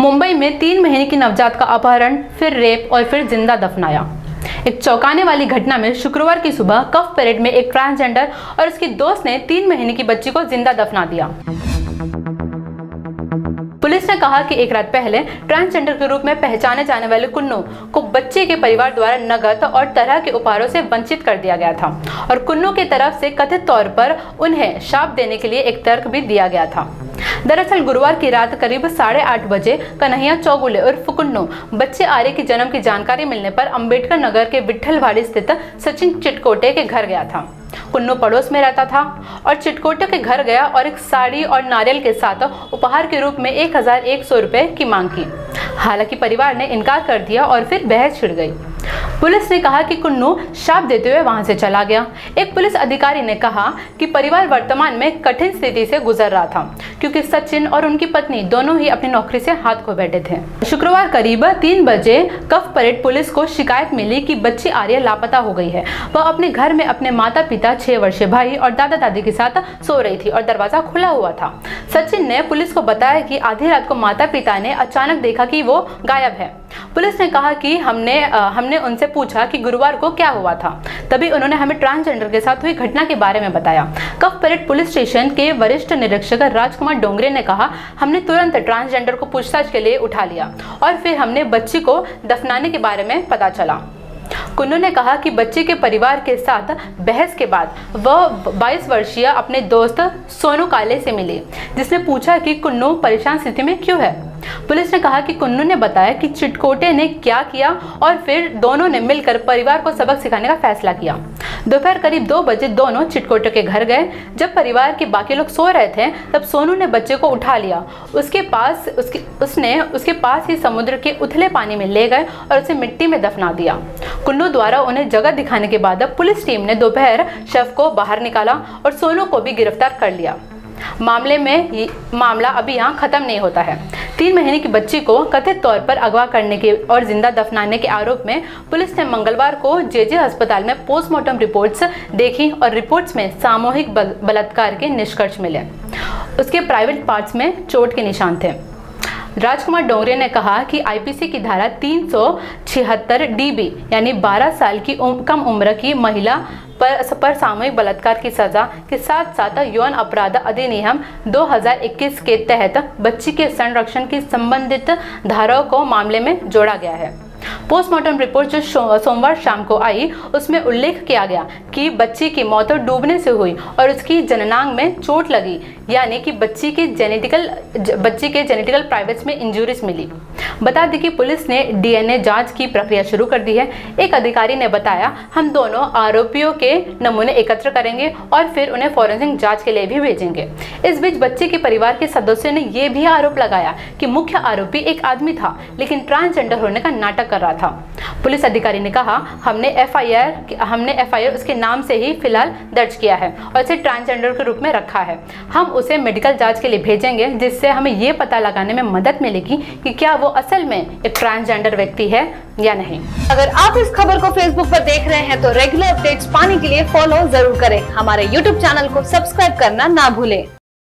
मुंबई में 3 महीने की नवजात का अपहरण, फिर रेप और फिर जिंदा दफनाया। एक चौंकाने वाली घटना में शुक्रवार की सुबह कफ परेड में एक ट्रांसजेंडर और उसकी दोस्त ने 3 महीने की बच्ची को जिंदा दफना दिया। पुलिस ने कहा कि एक रात पहले ट्रांसजेंडर के रूप में पहचाने जाने वाले कुन्नू को बच्चे के परिवार द्वारा नकद और तरह के उपहारों से वंचित कर दिया गया था और कुन्नू की तरफ से कथित तौर पर उन्हें शाप देने के लिए एक तर्क भी दिया गया था। दरअसल गुरुवार की रात करीब 8:30 बजे कन्हैया चौगुले उर्फ कुन्नू बच्चे आर्य के जन्म की जानकारी मिलने पर अंबेडकर नगर के विट्ठलवाड़ी स्थित सचिन चिटकोटे के घर गया था। कुन्नू पड़ोस में रहता था और चिटकोटे के घर गया और एक साड़ी और नारियल के साथ उपहार के रूप में 1100 रुपए की मांग की। हालांकि परिवार ने इनकार कर दिया और फिर बहस छिड़ गई। पुलिस ने कहा कि कुन्नू शाप देते हुए वहां से चला गया। एक पुलिस अधिकारी ने कहा कि परिवार वर्तमान में कठिन स्थिति से गुजर रहा था क्योंकि सचिन और उनकी पत्नी दोनों ही अपनी नौकरी से हाथ खो बैठे थे। शुक्रवार करीब 3 बजे कफ परेड पुलिस को शिकायत मिली कि बच्ची आर्या लापता हो गई है। वह अपने घर में अपने माता पिता, 6 वर्षीय भाई और दादा दादी के साथ सो रही थी और दरवाजा खुला हुआ था। सचिन ने पुलिस को बताया कि आधी रात को माता पिता ने अचानक देखा कि वो गायब है। पुलिस ने कहा कि हमने उनसे पूछा कि गुरुवार को क्या हुआ था। तभी उन्होंने हमें ट्रांसजेंडर के साथ हुई घटना के बारे में बताया। कफ परेड पुलिस स्टेशन के वरिष्ठ निरीक्षक राजकुमार डोंगरे ने कहा, हमने तुरंत ट्रांसजेंडर को पूछताछ के लिए उठा लिया और फिर हमने बच्ची को दफनाने के बारे में पता चला। कुन्नू ने कहा कि बच्चे के परिवार के साथ बहस के बाद वह 22 वर्षीय अपने दोस्त सोनू काले से मिली, जिसने पूछा कि कुन्नू परेशान स्थिति में क्यों है। पुलिस ने कहा कि कुन्नू ने बताया कि चिटकोटे ने क्या किया और फिर दोनों ने मिलकर परिवार को सबक सिखाने का फैसला किया। दोपहर करीब 2 बजे दोनों चिटकोटे के घर गए। जब परिवार के बाकी लोग सो रहे थे तब सोनू ने बच्चे को उठा लिया। उसके पास ही समुद्र के उथले पानी में ले गए और उसे मिट्टी में दफना दिया। कुन्नू द्वारा उन्हें जगह दिखाने के बाद पुलिस टीम ने दोपहर शव को बाहर निकाला और सोनू को भी गिरफ्तार कर लिया। मामला अभी यहाँ खत्म नहीं होता है। 3 महीने की बच्ची को कथित तौर पर अगवा करने के और जिंदा दफनाने के आरोप में पुलिस ने मंगलवार को जेजे अस्पताल में पोस्टमार्टम रिपोर्ट्स देखी और रिपोर्ट्स में सामूहिक बलात्कार के निष्कर्ष मिले। उसके प्राइवेट पार्ट्स में चोट के निशान थे। राजकुमार डोंगरे ने कहा कि आईपीसी की धारा 376 DB यानी 12 साल की कम उम्र की महिला पर सामूहिक बलात्कार की सजा के साथ साथ यौन अपराध अधिनियम 2021 के तहत बच्ची के संरक्षण की संबंधित धाराओं को मामले में जोड़ा गया है। पोस्टमार्टम रिपोर्ट जो सोमवार शाम को आई, उसमें उल्लेख किया गया कि बच्ची की मौत डूबने से हुई और उसकी जननांग में चोट लगी, यानी कि बच्ची के जेनेटिकल प्राइवेट्स में इंजुरीज मिली। बता दें कि पुलिस ने DNA जांच की प्रक्रिया शुरू कर दी है। एक अधिकारी ने बताया, हम दोनों आरोपियों के नमूने एकत्र करेंगे और फिर उन्हें फॉरेंसिक जांच के लिए भी भेजेंगे। इस बीच बच्चे के परिवार के सदस्यों ने यह भी आरोप लगाया कि मुख्य आरोपी एक आदमी था लेकिन ट्रांसजेंडर होने का नाटक कर रहा था। पुलिस अधिकारी ने कहा, हमने FIR उसके नाम से ही फिलहाल दर्ज किया है और इसे ट्रांसजेंडर के रूप में रखा है। हम उसे मेडिकल जांच के लिए भेजेंगे जिससे हमें ये पता लगाने में मदद मिलेगी कि क्या वो असल में एक ट्रांसजेंडर व्यक्ति है या नहीं। अगर आप इस खबर को फेसबुक पर देख रहे हैं तो रेगुलर अपडेट्स पाने के लिए फॉलो जरूर करें। हमारे YouTube चैनल को सब्सक्राइब करना ना भूलें।